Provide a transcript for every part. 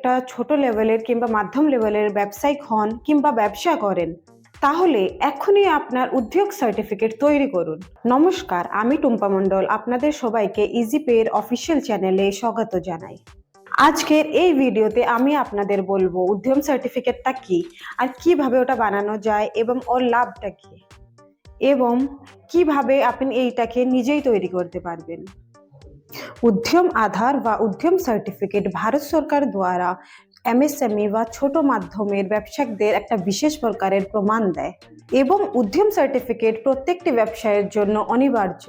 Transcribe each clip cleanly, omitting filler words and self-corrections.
একটা ছোট লেভেলের কিংবা মাধ্যম লেভেলের ব্যবসায়িক হন কিংবা ব্যবসা করেন, তাহলে এখনই আপনার উদ্যোগ সার্টিফিকেট তৈরি করুন। নমস্কার, আমি টুম্পা মণ্ডল আপনাদের সবাইকে ইজিপের অফিসিয়াল চ্যানেলে স্বাগত জানাই। আজকের এই ভিডিওতে আমি আপনাদের বলবো উদ্যম সার্টিফিকেটটা কি, আর কিভাবে ওটা বানানো যায় এবং ওর লাভটা কি, এবং কিভাবে আপনি এইটাকে নিজেই তৈরি করতে পারবেন। উদ্যম আধার বা উদ্যম সার্টিফিকেট ভারত সরকার দ্বারা এমএসএমই বা ছোট মাধ্যমের ব্যবসায়ীদের একটা বিশেষ প্রকারের প্রমাণ দেয়, এবং উদ্যম সার্টিফিকেট প্রত্যেকটি ব্যবসায়ের জন্য অনিবার্য।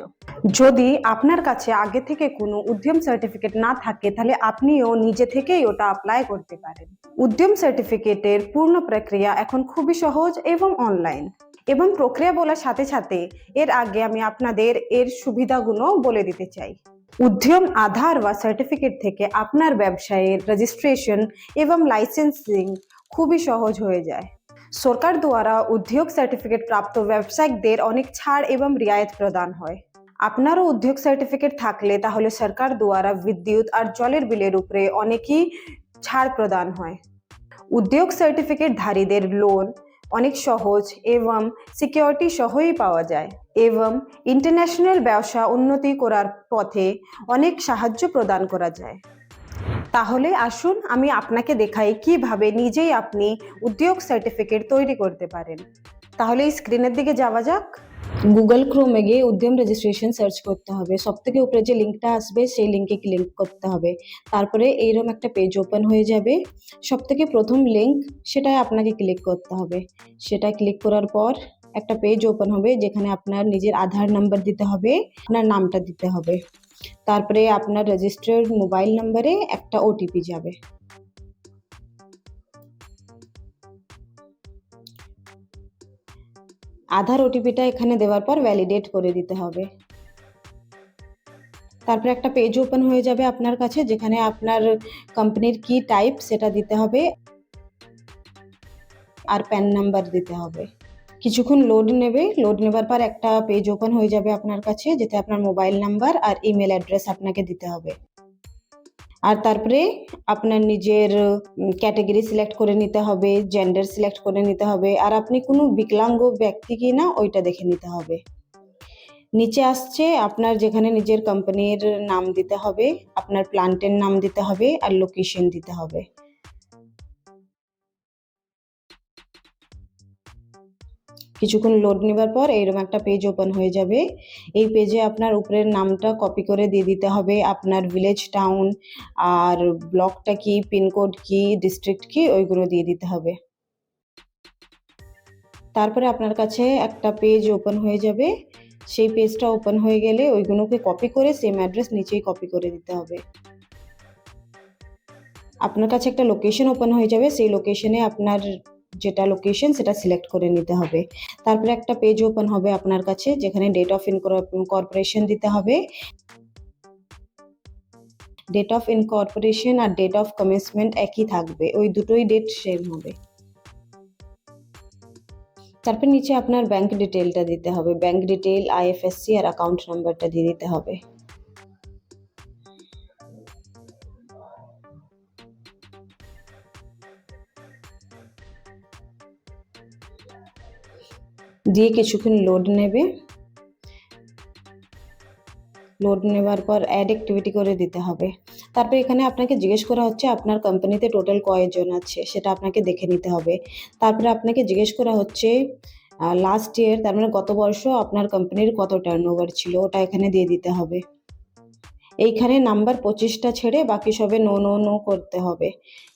যদি আপনার কাছে আগে থেকে কোনো উদ্যম সার্টিফিকেট না থাকে, তাহলে আপনিও নিজে থেকেই ওটা অ্যাপ্লাই করতে পারেন। উদ্যম সার্টিফিকেটের পূর্ণ প্রক্রিয়া এখন খুবই সহজ এবং অনলাইন। এবং প্রক্রিয়া বলার সাথে সাথে এর আগে আমি আপনাদের এর সুবিধাগুলো বলে দিতে চাই। উদ্যম আধার বা সার্টিফিকেট থেকে আপনার ব্যবসায়ের রেজিস্ট্রেশন এবং লাইসেন্সিং খুবই সহজ হয়ে যায়। সরকার দ্বারা উদ্যোগ সার্টিফিকেট প্রাপ্ত ব্যবসায়ীদের অনেক ছাড় এবং রিয়ায়েত প্রদান হয়। আপনারও উদ্যোগ সার্টিফিকেট থাকলে তাহলে সরকার দ্বারা বিদ্যুৎ আর জলের বিলের উপরে অনেকই ছাড় প্রদান হয়। উদ্যোগ সার্টিফিকেট ধারীদের লোন অনেক সহজ এবং সিকিউরিটি সহই পাওয়া যায়, এবং ইন্টারন্যাশনাল ব্যবসা উন্নতি করার পথে অনেক সাহায্য প্রদান করা যায়। তাহলে আসুন আমি আপনাকে দেখাই কিভাবে নিজেই আপনি উদ্যোগ সার্টিফিকেট তৈরি করতে পারেন। তাহলে এই স্ক্রিনের দিকে যাওয়া যাক। গুগল ক্রোমে গিয়ে উদ্যম রেজিস্ট্রেশন সার্চ করতে হবে। সব থেকে উপরে যে লিঙ্কটা আসবে সেই লিঙ্কে ক্লিক করতে হবে। তারপরে এইরকম একটা পেজ ওপেন হয়ে যাবে। সব থেকে প্রথম লিঙ্ক সেটাই আপনাকে ক্লিক করতে হবে। সেটা ক্লিক করার পর একটা পেজ ওপেন হবে, যেখানে আপনার নিজের আধার নাম্বার দিতে হবে, আপনার নামটা দিতে হবে। তারপরে আপনার রেজিস্টার্ড মোবাইল নাম্বারে একটা ওটিপি যাবে। আধার ওটিপিটা এখানে দেওয়ার পর ভ্যালিডেট করে দিতে হবে। তারপরে একটা পেজ ওপেন হয়ে যাবে আপনার কাছে, যেখানে আপনার কোম্পানির কি টাইপ সেটা দিতে হবে আর প্যান নাম্বার দিতে হবে। কিছুক্ষণ লোড নেবে। লোড নেবার পর একটা পেজ ওপেন হয়ে যাবে আপনার কাছে, যেটা আপনার মোবাইল নাম্বার আর ইমেল অ্যাড্রেস আপনাকে দিতে হবে। আর তারপরে আপনার নিজের ক্যাটাগরি সিলেক্ট করে নিতে হবে, জেন্ডার সিলেক্ট করে নিতে হবে, আর আপনি কোনো বিকলাঙ্গ ব্যক্তি কি না ওইটা দেখে নিতে হবে। নিচে আসছে আপনার যেখানে নিজের কোম্পানির নাম দিতে হবে, আপনার প্ল্যান্টের নাম দিতে হবে, আর লোকেশন দিতে হবে। কিছুক্ষণ লোড নেবার পর এইরকম একটা পেজ ওপেন হয়ে যাবে। এই পেজে আপনার উপরের নামটা কপি করে দিয়ে দিতে হবে, আপনার ভিলেজ, টাউন, আর ব্লকটা কি, পিনকোড কি, ডিস্ট্রিক্ট কি, ওইগুলো দিয়ে দিতে হবে। তারপরে আপনার কাছে একটা পেজ ওপেন হয়ে যাবে। সেই পেজটা ওপেন হয়ে গেলে ওইগুলোকে কপি করে সেম অ্যাড্রেস নিচেই কপি করে দিতে হবে। আপনার কাছে একটা লোকেশন ওপেন হয়ে যাবে। সেই লোকেশনে আপনার যেটা লোকেশন সেটা সিলেক্ট করে নিতে হবে। তারপরে একটা পেজ ওপেন হবে আপনার কাছে, যেখানে ডেট অফ ইনকর্পোরেশন দিতে হবে। ডেট অফ ইনকর্পোরেশন আর ডেট অফ কমেন্সমেন্ট একই থাকবে, ওই দুটোই ডেট সেম হবে। তারপর নিচে আপনার ব্যাংক ডিটেলটা দিতে হবে। ব্যাংক ডিটেল, আইএফএসসি আর অ্যাকাউন্ট নাম্বারটা দিয়ে দিতে হবে। দিয়ে কিছুক্ষণ লোড নেবে। লোড নেবার পর অ্যাড অ্যাক্টিভিটি করে দিতে হবে। তারপর এখানে আপনাকে জিজ্ঞেস করা হচ্ছে আপনার কোম্পানিতে টোটাল কয়জন আছে, সেটা আপনাকে দেখে নিতে হবে। তারপরে আপনাকে জিজ্ঞেস করা হচ্ছে লাস্ট ইয়ার, তার মানে গত বর্ষ আপনার কোম্পানির কত টার্নওভার ছিল, ওটা এখানে দিয়ে দিতে হবে। এইখানে নাম্বার 25টা ছেড়ে বাকি সবে নো নো নো করতে হবে।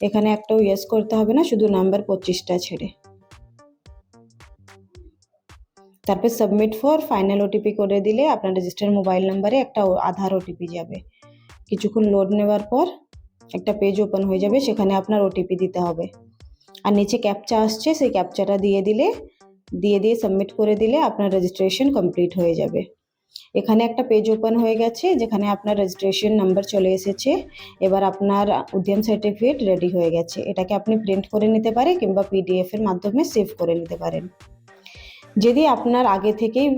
এখানে একটাও ইয়েস করতে হবে না, শুধু নাম্বার 25টা ছেড়ে। তারপর সাবমিট ফর ফাইনাল ওটিপি করে দিলে আপনার রেজিস্টার্ড মোবাইল নাম্বারে একটা আধার ওটিপি যাবে। কিছুক্ষণ লোড নেওয়ার পর একটা পেজ ওপেন হয়ে যাবে, সেখানে আপনার ওটিপি দিতে হবে। আর নিচে ক্যাপচা আসছে, সেই ক্যাপচাটা দিয়ে সাবমিট করে দিলে আপনার রেজিস্ট্রেশন কমপ্লিট হয়ে যাবে। এখানে একটা পেজ ওপেন হয়ে গেছে, যেখানে আপনার রেজিস্ট্রেশন নাম্বার চলে এসেছে। এবার আপনার উদ্যম সার্টিফিকেট রেডি হয়ে গেছে। এটাকে আপনি প্রিন্ট করে নিতে পারেন কিংবা পিডিএফ এর মাধ্যমে সেভ করে নিতে পারেন। যদি আপনার আগে থেকেই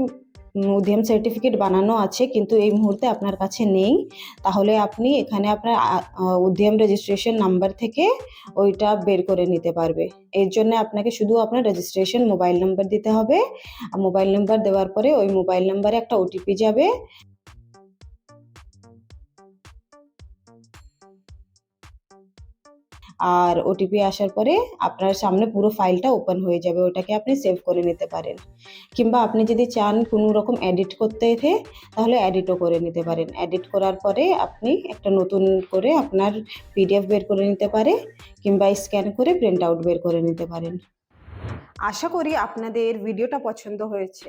উদ্যম সার্টিফিকেট বানানো আছে কিন্তু এই মুহূর্তে আপনার কাছে নেই, তাহলে আপনি এখানে আপনার উদ্যম রেজিস্ট্রেশন নাম্বার থেকে ওইটা বের করে নিতে পারবে। এর জন্য আপনাকে শুধু আপনার রেজিস্ট্রেশন মোবাইল নাম্বার দিতে হবে। মোবাইল নাম্বার দেওয়ার পরে ওই মোবাইল নাম্বারে একটা ওটিপি যাবে। আর ওটিপি আসার পরে আপনার সামনে পুরো ফাইলটা ওপেন হয়ে যাবে, ওটাকে আপনি সেভ করে নিতে পারেন। কিংবা আপনি যদি চান কোনো রকম এডিট করতে তাহলে এডিটও করে নিতে পারেন। এডিট করার পরে আপনি একটা নতুন করে আপনার পিডিএফ বের করে নিতে পারে কিংবা স্ক্যান করে প্রিন্ট আউট বের করে নিতে পারেন। আশা করি আপনাদের ভিডিওটা পছন্দ হয়েছে।